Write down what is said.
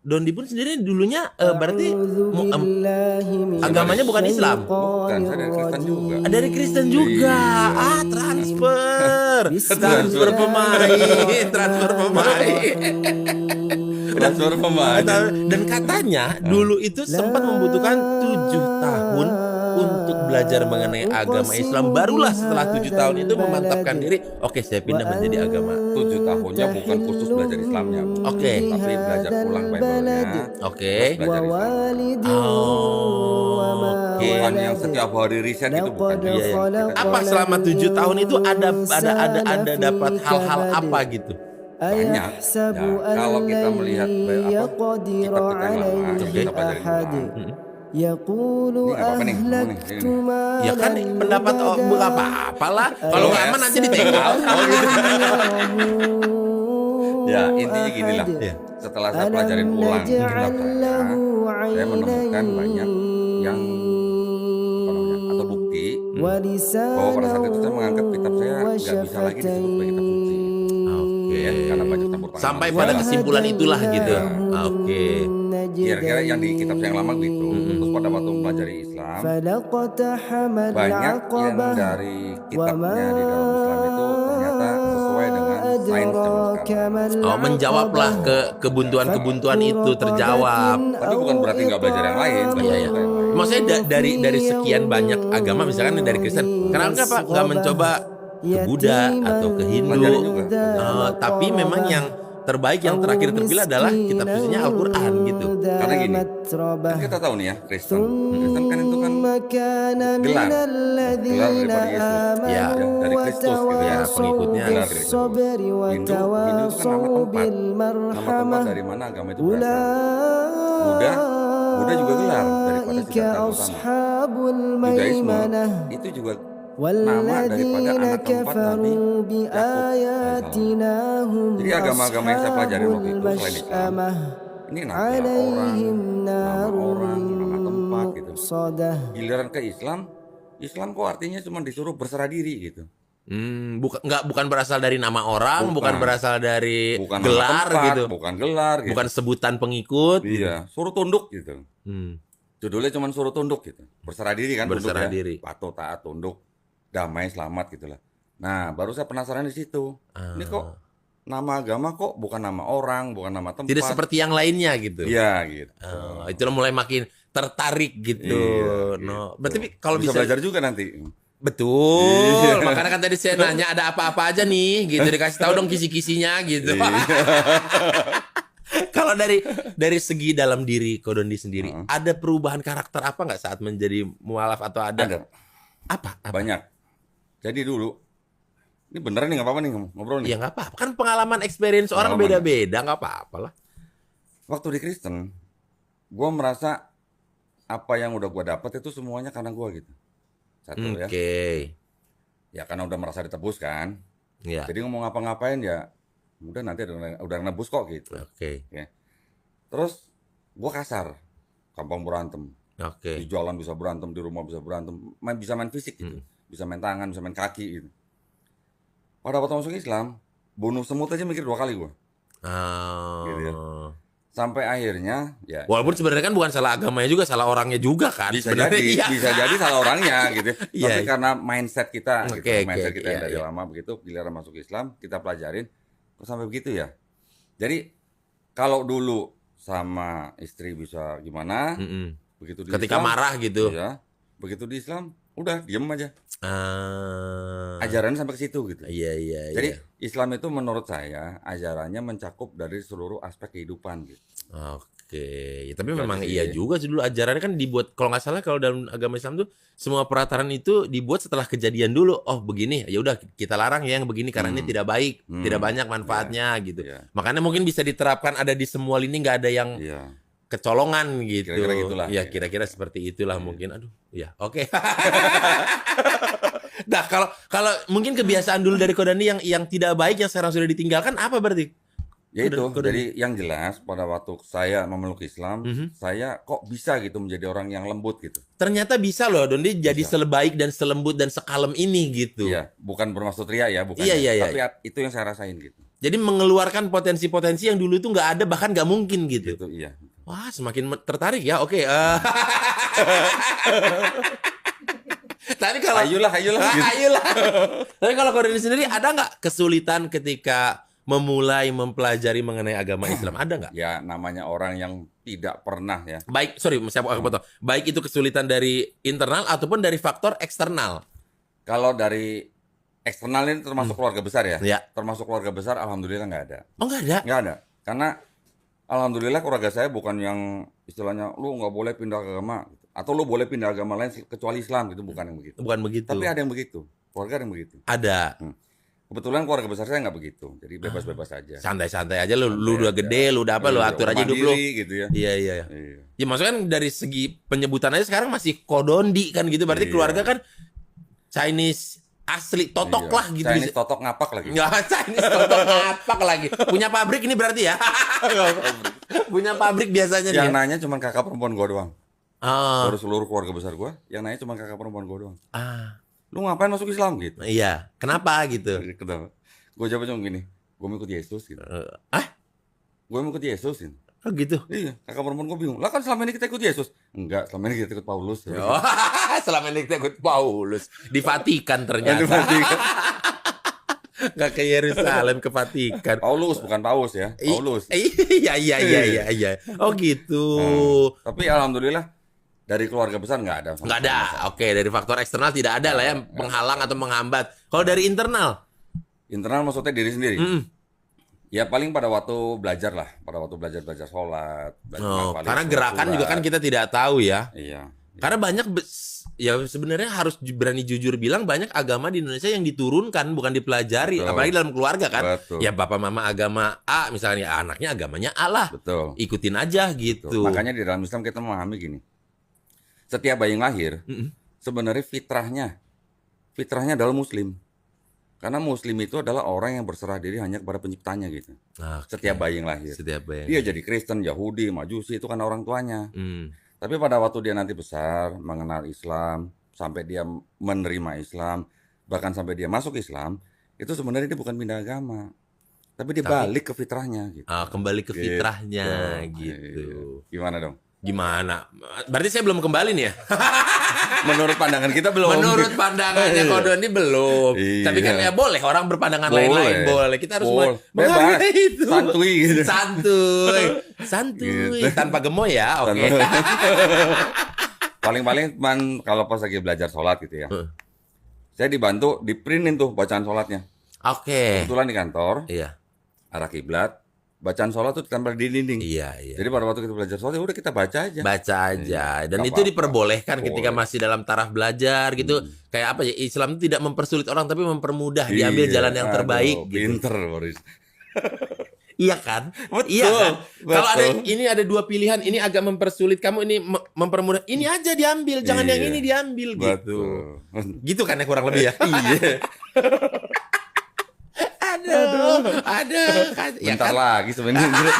Dondi pun sendiri dulunya berarti agamanya bukan Islam. Bukan, saya dari Kristen juga. Dari Kristen juga. Iya. Transfer. Transfer pemain. Transfer pemain. Dan katanya dulu itu sempat membutuhkan 7 tahun untuk belajar mengenai agama Islam. Barulah setelah 7 tahun itu memantapkan diri, oke, saya pindah menjadi agama. 7 tahunnya bukan khusus belajar Islamnya, Oke. tapi belajar ulang Bible-nya. Oke. Terus belajar Islam. Oke. Bukan yang setiap hari riset itu bukan. Iya, iya. Apa selama 7 tahun itu ada dapat hal-hal apa gitu? Banyak. Ya, kalau kita melihat kitab kita yang lama, kita pelajarin ulang. Ini nggak apa-apa nih, ngomong nih, ini. Ya kan pendapat bukan apa-apa lah. Kalau nggak aman nanti di take out. Ya, intinya gini lah. Setelah saya pelajarin ulang kitab saya menemukan banyak yang atau bukti bahwa pada saat itu saya menganggap kitab saya nggak bisa lagi disebut sebagai kitab suci. Oke. Karena banyak campur tangan. Sampai pada kesimpulan itulah gitu. Oke. Kira-kira yang di kitab saya yang lama gitu. Terus pada waktu mempelajari Islam, banyak yang dari kitabnya di dalam Islam itu ternyata sesuai dengan sains zaman sekarang. Oh, menjawablah ke kebuntuan itu terjawab. Tapi bukan berarti nggak belajar yang lain. Iya, iya. Maksudnya dari sekian banyak agama, misalkan dari Kristen, kenapa Pak nggak mencoba ke Buddha atau ke Hindu? Tapi memang yang terbaik, yang terakhir terpilih adalah kitab sucinya Al-Quran gitu. Karena gini, kan kita tahu nih ya, Kristen kan itu kan gelar daripada Yesus, Ya, dari Kristus gitu ya, pengikutnya gelar dari Kristus. Hindu itu kan nama tempat dari mana agama itu berasal. Buddha juga gelar daripada Siddhartha Gautama. Judaisme itu juga nama daripada anak keempat Nabi Yakub. Jadi agama-agama yang saya pelajari waktu itu selain Islam, ini nama orang, nama tempat gitu. Giliran ke Islam kok artinya cuma disuruh berserah diri gitu. Bukan berasal dari nama orang, bukan berasal dari gelar tempat, gitu. Bukan gelar gitu. Bukan sebutan pengikut. Iya, suruh tunduk gitu. Judulnya cuma suruh tunduk gitu. Berserah diri kan, berserah tunduk ya. diri. Patuh, taat, tunduk, damai, selamat gitulah. Nah, baru saya penasaran di situ. Ini kok nama agama kok bukan nama orang, bukan nama tempat. Tidak seperti yang lainnya gitu. Iya, gitu. Itulah mulai makin tertarik gitu. Iya, Berarti kalau bisa belajar juga nanti. Betul. Makanya kan tadi saya nanya ada apa-apa aja nih gitu, dikasih tahu dong kisi-kisinya gitu. Kalau dari segi dalam diri Ko Dondi sendiri, ada perubahan karakter apa nggak saat menjadi mualaf atau ada? Apa? Banyak. Jadi dulu, ini beneran nih nggak apa-apa nih ngobrol nih. Ya nggak apa-apa, kan pengalaman experience orang beda-beda, nggak apa-apa lah. Waktu di Kristen, gue merasa apa yang udah gue dapat itu semuanya karena gue gitu. Satu ya. Ya karena udah merasa ditebus kan. Ya. Jadi ngomong ngapa-ngapain ya, udah nanti udah nebus kok gitu. Ya. Terus gue kasar, gampang berantem. Di jalan bisa berantem, di rumah bisa berantem, bisa main fisik gitu. Bisa main tangan, bisa main kaki gitu. Pada waktu masuk Islam, bunuh semut aja mikir 2 kali gue. Gitu ya. Sampai akhirnya ya. Walaupun sebenarnya kan bukan salah agamanya juga, salah orangnya juga kan. Bisa jadi salah orangnya gitu. Tapi karena mindset kita, mindset kita yang dari lama begitu, giliran masuk Islam kita pelajarin, kok sampai begitu ya. Jadi kalau dulu sama istri bisa gimana, begitu di ketika Islam, marah gitu. Ya, begitu di Islam udah diem aja. Ajarannya sampai ke situ gitu. Iya. Jadi Islam itu menurut saya ajarannya mencakup dari seluruh aspek kehidupan gitu. Oke, ya, tapi memang iya juga sih dulu ajarannya kan dibuat, kalau nggak salah kalau dalam agama Islam tuh semua peraturan itu dibuat setelah kejadian dulu. Oh begini, ya udah kita larang ya yang begini karena ini tidak baik, tidak banyak manfaatnya gitu. Makanya mungkin bisa diterapkan ada di semua lini, nggak ada yang kecolongan gitu. Kira-kira gitulah. Ya kira-kira seperti itulah mungkin. Aduh, ya oke. Nah kalau mungkin kebiasaan dulu dari Ko Dondi yang tidak baik yang sekarang sudah ditinggalkan apa berarti? Ya itu, jadi yang jelas pada waktu saya memeluk Islam, saya kok bisa gitu menjadi orang yang lembut gitu. Ternyata bisa loh, Dondi jadi selebaik dan selembut dan sekalem ini gitu. Iya, bukan bermaksud ria ya, bukan. Iya. Tapi itu yang saya rasain gitu. Jadi mengeluarkan potensi-potensi yang dulu itu nggak ada, bahkan nggak mungkin gitu. Gitu, iya. Wah, semakin tertarik ya. Oke. Tapi kalau Ayolah. Gitu. Ayolah. Tapi kalau Kodoni sendiri ada nggak kesulitan ketika memulai mempelajari mengenai agama Islam? Ada nggak? Ya namanya orang yang tidak pernah ya. Baik, baik itu kesulitan dari internal ataupun dari faktor eksternal. Kalau dari eksternal ini termasuk keluarga besar ya? Ya. Termasuk keluarga besar, alhamdulillah nggak ada. Oh, nggak ada? Nggak ada. Karena alhamdulillah keluarga saya bukan yang istilahnya lu nggak boleh pindah agama atau lu boleh pindah agama lain kecuali Islam gitu, bukan yang begitu. Bukan begitu. Tapi ada yang begitu. Keluarga ada yang begitu. Ada. Kebetulan keluarga besar saya nggak begitu. Jadi bebas-bebas aja. Santai-santai aja lu udah gede, lu udah apa, lu atur aja hidup lu. Gitu ya. Iya. Ya maksudnya kan dari segi penyebutan aja sekarang masih Kodondi kan gitu. Berarti keluarga kan Chinese asli totok lah gitu. Chinese totok ngapak lagi. Nggak, Chinese totok ngapak lagi. Punya pabrik ini berarti ya? Punya pabrik biasanya Yang dia. nanya cuma kakak perempuan gua doang. Oh. Baru seluruh keluarga besar gua, yang nanya cuma kakak perempuan gua doang. Ah. Lu ngapain masuk Islam gitu? Iya. Kenapa gitu? Kenapa? Gua jawab cuma gini, gua mau ikut Yesus gitu. Gua mau ikut Yesus gitu. Oh gitu. Iya, kakak perempuan gua bingung. Lah kan selama ini kita ikut Yesus. Enggak, selama ini kita ikut Paulus. Oh, selama ini kita ikut Paulus di Vatikan ternyata. Di Vatikan. Gak ke Yerusalem, ke Vatikan. Paulus bukan Paus ya, Paulus. Iya. Oh gitu. Tapi alhamdulillah dari keluarga besar nggak ada. Nggak ada. Oke, dari faktor eksternal tidak ada lah ya penghalang atau menghambat. Kalau dari internal? Internal maksudnya diri sendiri. Ya paling pada waktu belajar lah, pada waktu belajar sholat. Karena gerakan juga kan kita tidak tahu ya. Iya. Karena banyak ya sebenarnya harus berani jujur bilang banyak agama di Indonesia yang diturunkan bukan dipelajari. Betul. Apalagi dalam keluarga kan. Betul. Ya bapak mama agama A misalnya, anaknya agamanya A lah. Betul. Ikutin aja gitu. Betul. Makanya di dalam Islam kita memahami gini. Setiap bayi yang lahir sebenarnya fitrahnya adalah muslim. Karena muslim itu adalah orang yang berserah diri hanya kepada penciptanya gitu. Setiap bayi yang lahir. Dia jadi Kristen, Yahudi, Majusi itu kan orang tuanya. Tapi pada waktu dia nanti besar, mengenal Islam, sampai dia menerima Islam, bahkan sampai dia masuk Islam, itu sebenarnya dia bukan pindah agama. Tapi dia balik ke fitrahnya gitu. Kembali ke fitrahnya gitu. Gimana dong? Gimana? Berarti saya belum kembali nih ya? Menurut pandangan kita belum. Menurut pandangannya Kodoni belum. Iya. Tapi kan ya boleh orang berpandangan lain-lain. Boleh. Kita harus bebas. Itu. Santuy gitu. Santuy. Gitu. Tanpa gemoy ya. Oke. Paling-paling kalau pas lagi belajar sholat gitu ya. Saya dibantu diprintin tuh bacaan sholatnya. Oke. Kebetulan di kantor. Iya. Arah kiblat. Bacaan sholat tuh ditempel di dinding. Iya. Jadi pada waktu kita belajar sholat, ya udah kita baca aja. Dan itu diperbolehkan ketika masih dalam taraf belajar gitu. Kayak apa ya? Islam itu tidak mempersulit orang tapi mempermudah. Diambil jalan yang terbaik. Pinter, Boris. Iya kan? Betul. Iya kan? Kalau ada dua pilihan, ini agak mempersulit kamu, ini mempermudah. Ini aja diambil, jangan yang ini diambil gitu. Gitu kan ya kurang lebih ya. Iya. Aduh. Bentar lagi sebenarnya.